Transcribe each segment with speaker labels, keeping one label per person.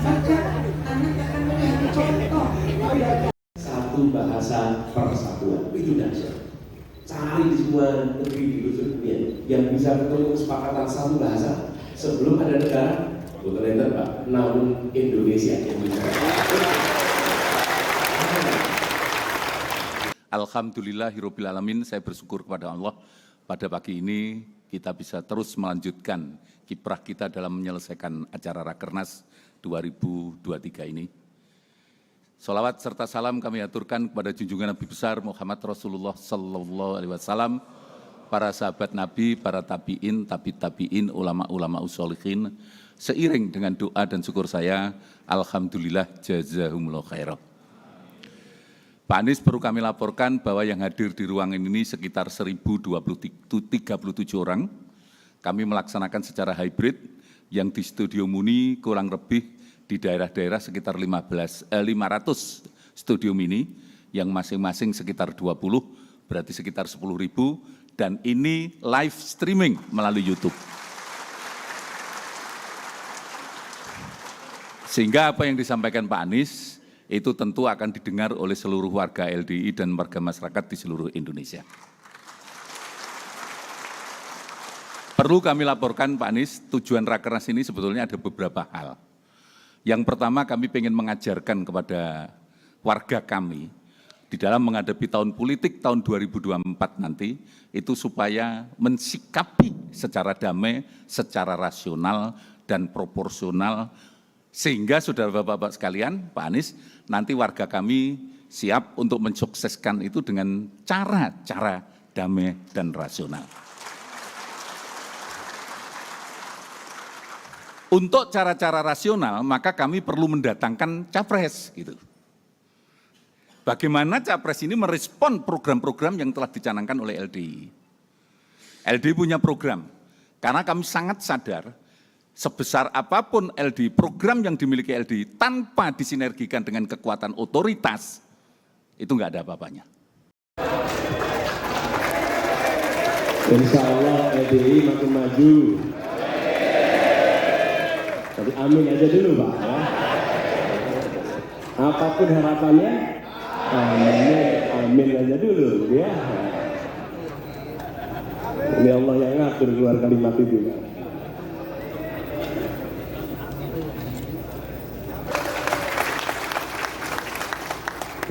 Speaker 1: maka anak akan melihat contoh.
Speaker 2: Satu bahasa persatuan itu dasar. Cari di semua negeri di seluruh dunia yang bisa bertemu kesepakatan satu bahasa sebelum ada negara, bukan enter Pak, namun Indonesia yang bicara.
Speaker 3: Alhamdulillahirabbil alamin, saya bersyukur kepada Allah pada pagi ini kita bisa terus melanjutkan kiprah kita dalam menyelesaikan acara Rakernas 2023 ini. Sholawat serta salam kami aturkan kepada junjungan Nabi besar Muhammad Rasulullah Sallallahu Alaihi Wasallam, para sahabat Nabi, para tabiin, tabiin, ulama-ulama usholihin, seiring dengan doa dan syukur saya, Alhamdulillah jazahumullah khairah. Pak Anies, perlu kami laporkan bahwa yang hadir di ruangan ini sekitar 1.037 orang. Kami melaksanakan secara hybrid, yang di Studio Muni kurang lebih di daerah-daerah sekitar 500 studio mini, yang masing-masing sekitar 20, berarti sekitar 10.000, dan ini live streaming melalui YouTube. Sehingga apa yang disampaikan Pak Anies, itu tentu akan didengar oleh seluruh warga LDI dan warga masyarakat di seluruh Indonesia. Perlu kami laporkan Pak Anies, tujuan Rakernas ini sebetulnya ada beberapa hal. Yang pertama, kami ingin mengajarkan kepada warga kami di dalam menghadapi tahun politik tahun 2024 nanti, itu supaya mensikapi secara damai, secara rasional dan proporsional, sehingga saudara bapak-bapak sekalian, Pak Anies, nanti warga kami siap untuk mensukseskan itu dengan cara-cara damai dan rasional. Untuk cara-cara rasional, maka kami perlu mendatangkan capres. Gitu. Bagaimana capres ini merespon program-program yang telah dicanangkan oleh LDI. LDI punya program, karena kami sangat sadar, sebesar apapun LDI, program yang dimiliki LDI tanpa disinergikan dengan kekuatan otoritas, itu enggak ada apa-apanya.
Speaker 2: Insya Allah LDI makin maju. Jadi amin aja dulu Pak. Ya. Apapun harapannya, amin aja dulu. Ya. Ini Allah yang ngatur keluar kalimat itu Pak.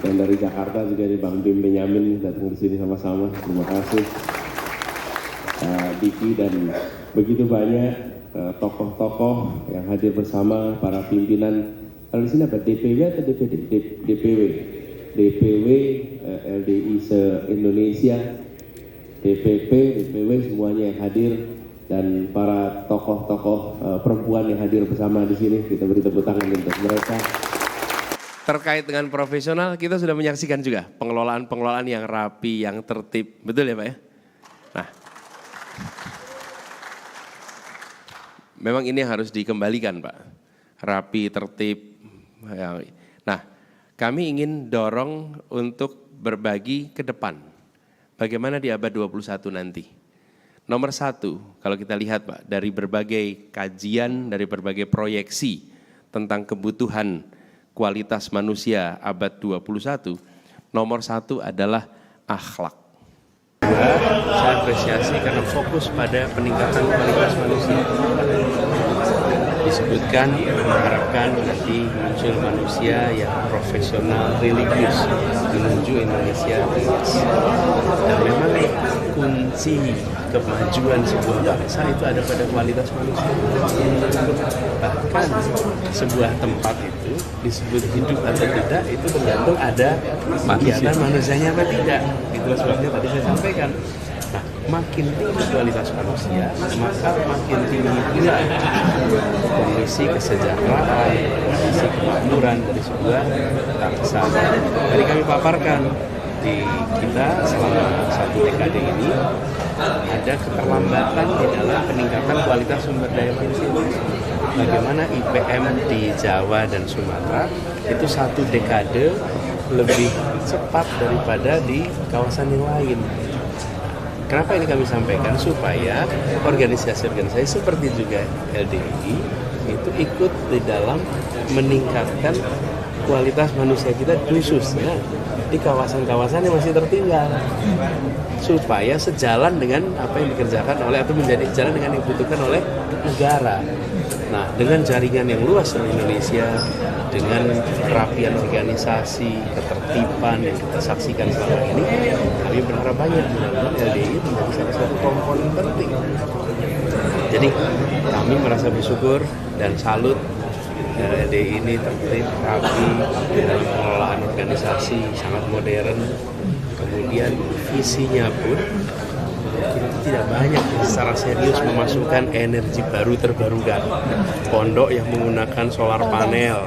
Speaker 2: Dan dari Jakarta juga di Bang Bim Benyamin datang ke sini sama-sama. Terima kasih Diki dan begitu banyak tokoh-tokoh yang hadir bersama para pimpinan. Kalau di sini apa DPW atau DPD? DPW LDI se-Indonesia, DPP, DPW semuanya yang hadir, dan para tokoh-tokoh perempuan yang hadir bersama di sini. Kita beri tepuk tangan untuk mereka.
Speaker 4: Terkait dengan profesional, kita sudah menyaksikan juga pengelolaan-pengelolaan yang rapi, yang tertib. Betul ya Pak ya? Nah, memang ini harus dikembalikan Pak. Rapi, tertib. Nah, kami ingin dorong untuk berbagi ke depan. Bagaimana di abad 21 nanti? Nomor satu, kalau kita lihat Pak, dari berbagai kajian, dari berbagai proyeksi tentang kebutuhan kualitas manusia abad 21, nomor satu adalah akhlak. Saya apresiasi karena fokus pada peningkatan kualitas manusia. Disebutkan mengharapkan nanti muncul manusia yang profesional, religius menuju Indonesia bebas. Dan memang kunci kemajuan sebuah bangsa itu ada pada kualitas manusia. Bahkan sebuah tempat itu disebut hidup atau tidak itu tergantung ada kegiatan manusianya apa tidak. Itulah sebabnya tadi saya sampaikan. Nah, makin tinggi kualitas manusia, maka makin tinggi pula kondisi kesejahteraan, kondisi kemakmuran dari sebuah bangsa. Tadi kami paparkan di kita selama 1 dekade ini ada keterlambatan di dalam peningkatan kualitas sumber daya manusia. Bagaimana IPM di Jawa dan Sumatera itu 1 dekade lebih cepat daripada di kawasan yang lain. Kenapa ini kami sampaikan? Supaya organisasi-organisasi seperti juga LDI itu ikut di dalam meningkatkan kualitas manusia kita, khususnya di kawasan-kawasan yang masih tertinggal, supaya sejalan dengan apa yang dikerjakan oleh, atau menjadi jalan dengan yang dibutuhkan oleh negara. Nah, dengan jaringan yang luas di Indonesia, dengan kerapian organisasi, ketertiban yang kita saksikan selama ini, kami berharap banyak mudah-mudahan LDI menjadi salah satu komponen penting. Jadi kami merasa bersyukur dan salut LDI ini tertib, rapi dalam pengelolaan organisasi, sangat modern. Kemudian visinya pun kita tidak banyak secara serius memasukkan energi baru terbarukan. Pondok yang menggunakan solar panel,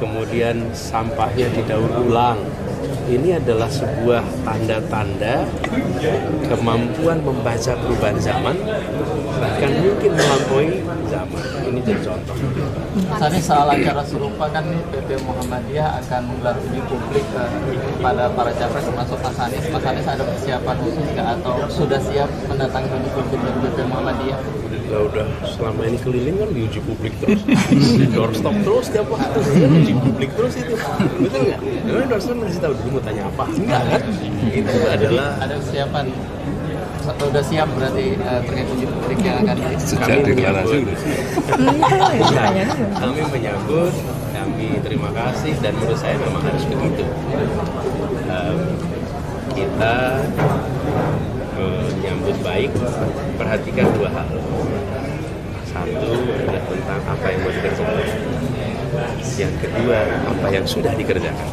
Speaker 4: kemudian sampahnya didaur ulang. Ini adalah sebuah tanda-tanda kemampuan membaca perubahan zaman, bahkan mungkin melampaui zaman. Ini jadi contoh.
Speaker 5: Misalnya soal acara serupa kan PP Muhammadiyah akan menggelar uji publik kepada para capres termasuk Mas Anies. Mas Anies ada persiapan khusus nggak atau sudah siap mendatangi uji publik dari PP Muhammadiyah?
Speaker 4: Ya udah, selama ini keliling kan diuji publik terus, di doorstop terus tiap waktu, uji publik terus itu, betul nggak? Memang doorstop ngasih tahu dulu mau tanya apa? Enggak kan? Itu adalah
Speaker 5: ada persiapan. Sudah siap berarti terkait uji publik yang akan
Speaker 3: Sejak deklarasi
Speaker 4: kami menyambut, kami terima kasih, dan menurut saya memang harus begitu. Kita menyambut baik, perhatikan dua hal. Satu adalah tentang apa yang mau dikerjakan. Yang kedua, apa yang sudah dikerjakan.